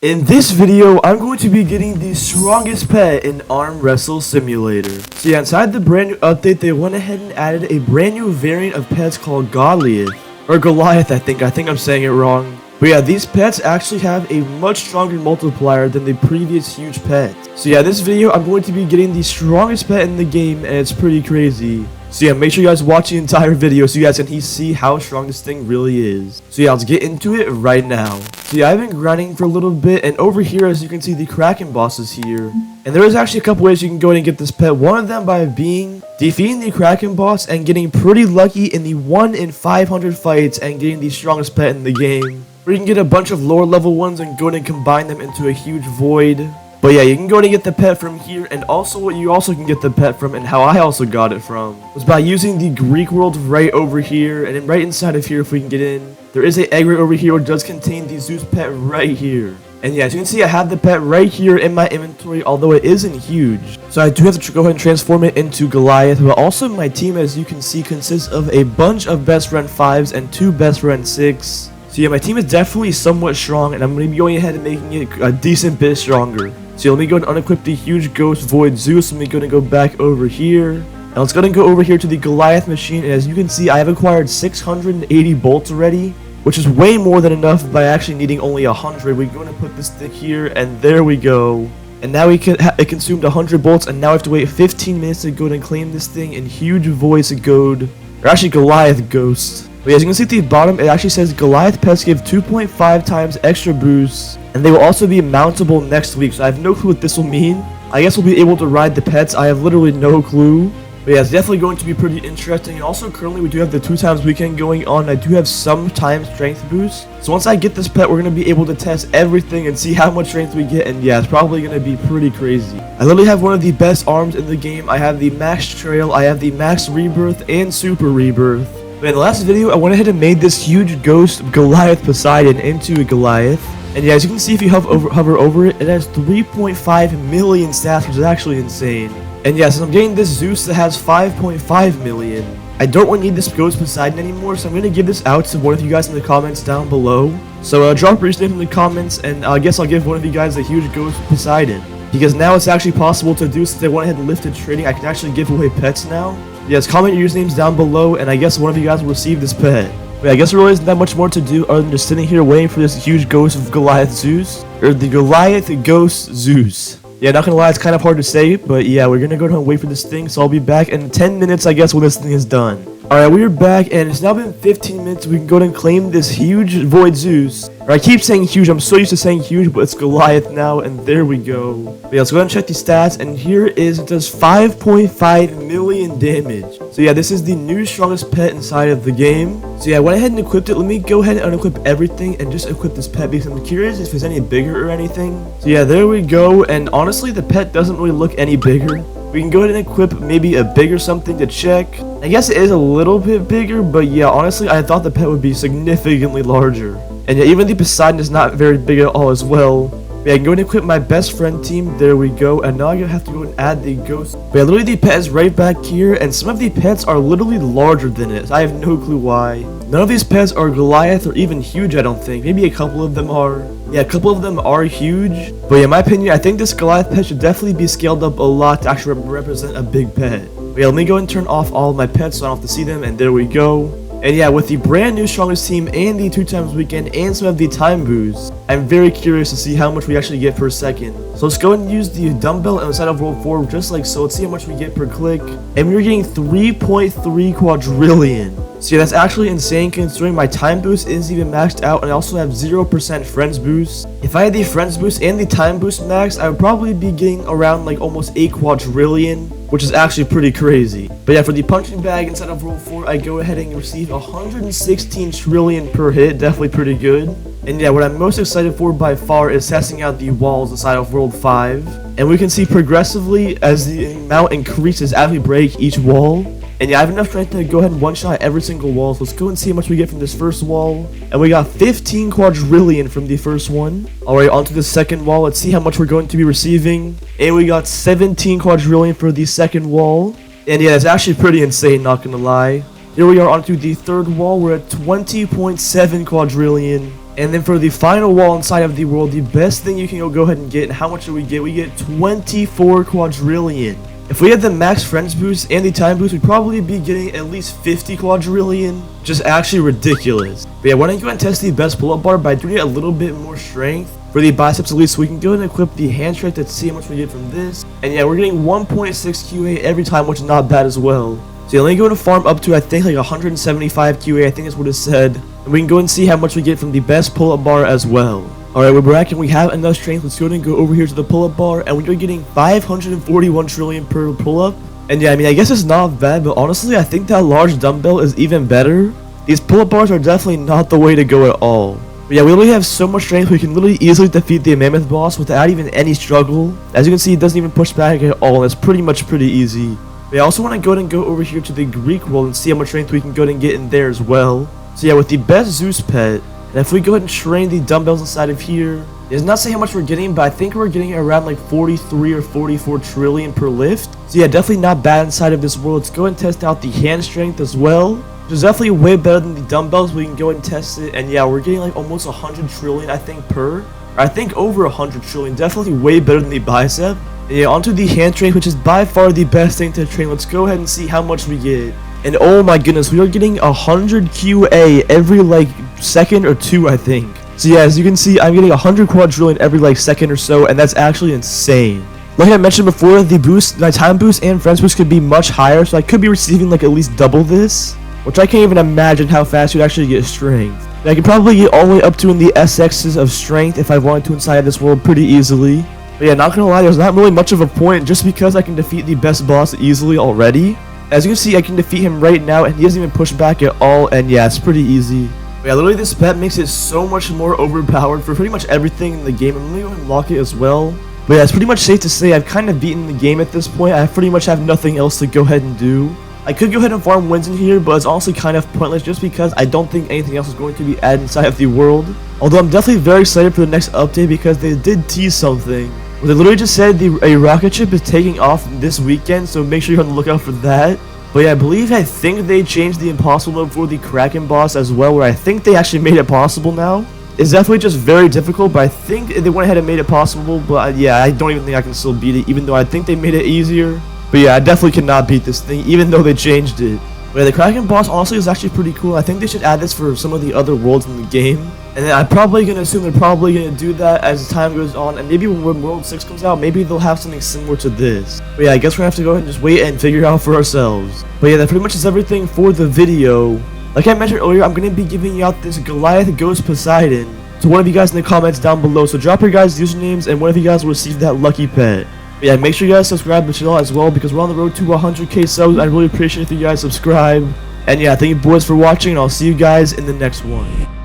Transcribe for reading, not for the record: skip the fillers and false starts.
In this video, I'm going to be getting the strongest pet in Arm Wrestle Simulator. So yeah, inside the brand new update, they went ahead and added a brand new variant of pets called Goliath. Or Goliath, I think I'm saying it wrong. But yeah, these pets actually have a much stronger multiplier than the previous huge pet. So yeah, this video, I'm going to be getting the strongest pet in the game, and it's pretty crazy. So yeah, make sure you guys watch the entire video so you guys can see how strong this thing really is. So yeah, let's get into it right now. So yeah, I've been grinding for a little bit, and over here, as you can see, the Kraken boss is here. And there is actually a couple ways you can go and get this pet. One of them by defeating the Kraken boss and getting pretty lucky in the 1 in 500 fights and getting the strongest pet in the game. Or you can get a bunch of lower level ones and go and combine them into a huge void. But yeah, you can go and get the pet from here, and also what you also can get the pet from, and how I also got it from, was by using the Greek world right over here, and then right inside of here, if we can get in, there is an egg right over here which does contain the Zeus pet right here. And yeah, as you can see, I have the pet right here in my inventory, although it isn't huge. So I do have to go ahead and transform it into Goliath, but also my team, as you can see, consists of a bunch of best friend 5s and 2 best friend 6. So yeah, my team is definitely somewhat strong, and I'm going to be going ahead and making it a decent bit stronger. So yeah, let me go and unequip the huge ghost void Zeus. Let me go and go back over here. And let's go and go over here to the Goliath machine. And as you can see, I have acquired 680 bolts already, which is way more than enough by actually needing only 100. We're going to put this thing here, and there we go. And now it consumed 100 bolts, and now I have to wait 15 minutes to go and claim this thing in huge voice goad, or actually Goliath ghost. But yeah, as you can see at the bottom, it actually says Goliath pets give 2.5 times extra boosts, and they will also be mountable next week, so I have no clue what this will mean. I guess we'll be able to ride the pets. I have literally no clue. But yeah, it's definitely going to be pretty interesting, and also currently we do have the 2 times weekend going on. I do have some time strength boost, so once I get this pet, we're going to be able to test everything and see how much strength we get, and yeah, it's probably going to be pretty crazy. I literally have one of the best arms in the game. I have the max trail, I have the max rebirth, and super rebirth. But in the last video, I went ahead and made this huge ghost Goliath Poseidon into a Goliath. And yeah, as you can see, if you hover over it, it has 3.5 million stats, which is actually insane. And yeah, since I'm getting this Zeus that has 5.5 million, I don't really need this ghost Poseidon anymore, so I'm going to give this out to one of you guys in the comments down below. So drop your name in the comments, and I guess I'll give one of you guys a huge ghost Poseidon. Because now it's actually possible to do, since they went ahead and lifted trading, I can actually give away pets now. Yes, comment your usernames down below, and I guess one of you guys will receive this pet. But yeah, I guess there really isn't that much more to do other than just sitting here waiting for this huge ghost of Goliath Zeus. Or the Goliath Ghost Zeus. Yeah, not gonna lie, it's kind of hard to say, but yeah, we're gonna go ahead and wait for this thing, so I'll be back in 10 minutes, I guess, when this thing is done. Alright, we are back, and it's now been 15 minutes. We can go ahead and claim this huge void Zeus. Or I keep saying huge, I'm so used to saying huge, but it's Goliath now, and there we go. But yeah, let's go ahead and check the stats, and here it does 5.5 million damage. So yeah, this is the new strongest pet inside of the game. So yeah, I went ahead and equipped it. Let me go ahead and unequip everything and just equip this pet, because I'm curious if it's any bigger or anything. So yeah, there we go, and honestly, the pet doesn't really look any bigger. We can go ahead and equip maybe a bigger something to check. I guess it is a little bit bigger, but yeah, honestly, I thought the pet would be significantly larger. And yeah, even the Poseidon is not very big at all as well. But yeah, I can go ahead and equip my best friend team. There we go. And now I'm going to have to go and add the ghost. But yeah, literally the pet is right back here, and some of the pets are literally larger than it. So I have no clue why. None of these pets are Goliath or even huge, I don't think. Maybe a couple of them are. Yeah, a couple of them are huge. But yeah, in my opinion, I think this Goliath pet should definitely be scaled up a lot to actually represent a big pet. But yeah, let me go and turn off all of my pets so I don't have to see them, and there we go. And yeah, with the brand new strongest team and the 2 times weekend and some of the time boosts, I'm very curious to see how much we actually get per second. So let's go and use the dumbbell inside of World 4 just like so. Let's see how much we get per click. And we're getting 3.3 quadrillion. So yeah, that's actually insane considering my time boost isn't even maxed out, and I also have 0% friends boost. If I had the friends boost and the time boost maxed, I would probably be getting around like almost 8 quadrillion, which is actually pretty crazy. But yeah, for the punching bag inside of World 4, I go ahead and receive 116 trillion per hit, definitely pretty good. And yeah, what I'm most excited for by far is testing out the walls inside of World 5. And we can see progressively as the amount increases as we break each wall. And yeah, I have enough strength to go ahead and one-shot every single wall. So let's go and see how much we get from this first wall. And we got 15 quadrillion from the first one. Alright, on to the second wall. Let's see how much we're going to be receiving. And we got 17 quadrillion for the second wall. And yeah, it's actually pretty insane, not gonna lie. Here we are onto the third wall. We're at 20.7 quadrillion. And then for the final wall inside of the world, the best thing you can go ahead and get, and how much do we get? We get 24 quadrillion. If we had the max friends boost and the time boost, we'd probably be getting at least 50 quadrillion. Just actually ridiculous. But yeah, why don't you go and test the best pull-up bar by doing a little bit more strength for the biceps at least, so we can go ahead and equip the hand strength to see how much we get from this. And yeah, we're getting 1.6 QA every time, which is not bad as well. So yeah, let me go and farm up to I think like 175 QA, I think that's what it said. And we can go and see how much we get from the best pull-up bar as well. Alright, we're back and we have enough strength. Let's go ahead and go over here to the pull-up bar, and we're getting 541 trillion per pull-up. And yeah, I mean, I guess it's not bad, but honestly, I think that large dumbbell is even better. These pull-up bars are definitely not the way to go at all. But yeah, we literally have so much strength, we can literally easily defeat the mammoth boss without even any struggle. As you can see, it doesn't even push back at all, and it's pretty easy. But I also want to go ahead and go over here to the Greek world and see how much strength we can go ahead and get in there as well. So yeah, with the best Zeus pet, and if we go ahead and train the dumbbells inside of here, it does not say how much we're getting, but I think we're getting around like 43 or 44 trillion per lift. So yeah, definitely not bad inside of this world. Let's go and test out the hand strength as well, which is definitely way better than the dumbbells. We can go and test it, and yeah, we're getting like almost 100 trillion I think per. I think over 100 trillion, definitely way better than the bicep. And yeah, onto the hand strength, which is by far the best thing to train. Let's go ahead and see how much we get. And oh my goodness, we are getting 100 QA every like second or two, I think. So yeah, as you can see, I'm getting 100 quadrillion every like second or so, and that's actually insane. Like I mentioned before, the boost, my time boost and friends boost could be much higher, so I could be receiving like at least double this, which I can't even imagine how fast you'd actually get strength. And I could probably get all the way up to in the SXs of strength if I wanted to inside of this world pretty easily. But yeah, not gonna lie, there's not really much of a point just because I can defeat the best boss easily already. As you can see, I can defeat him right now, and he doesn't even push back at all, and yeah, it's pretty easy. But yeah, literally this pet makes it so much more overpowered for pretty much everything in the game. I'm gonna go and unlock it as well. But yeah, it's pretty much safe to say I've kind of beaten the game at this point. I pretty much have nothing else to go ahead and do. I could go ahead and farm wins in here, but it's honestly kind of pointless just because I don't think anything else is going to be added inside of the world. Although I'm definitely very excited for the next update because they did tease something. Well, they literally just said a rocket ship is taking off this weekend, so make sure you're on the lookout for that. But yeah, I think they changed the impossible mode for the Kraken boss as well, where I think they actually made it possible now. It's definitely just very difficult, but I think they went ahead and made it possible. But yeah, I don't even think I can still beat it, even though I think they made it easier. But yeah, I definitely cannot beat this thing, even though they changed it. But yeah, the Kraken boss honestly is actually pretty cool. I think they should add this for some of the other worlds in the game. And then I'm probably going to assume they're probably going to do that as time goes on. And maybe when World 6 comes out, maybe they'll have something similar to this. But yeah, I guess we're going to have to go ahead and just wait and figure it out for ourselves. But yeah, that pretty much is everything for the video. Like I mentioned earlier, I'm going to be giving out this Goliath Ghost Poseidon to one of you guys in the comments down below. So drop your guys' usernames and one of you guys will receive that lucky pet. But yeah, make sure you guys subscribe to the channel as well because we're on the road to 100k subs. I really appreciate if you guys subscribe. And yeah, thank you boys for watching, and I'll see you guys in the next one.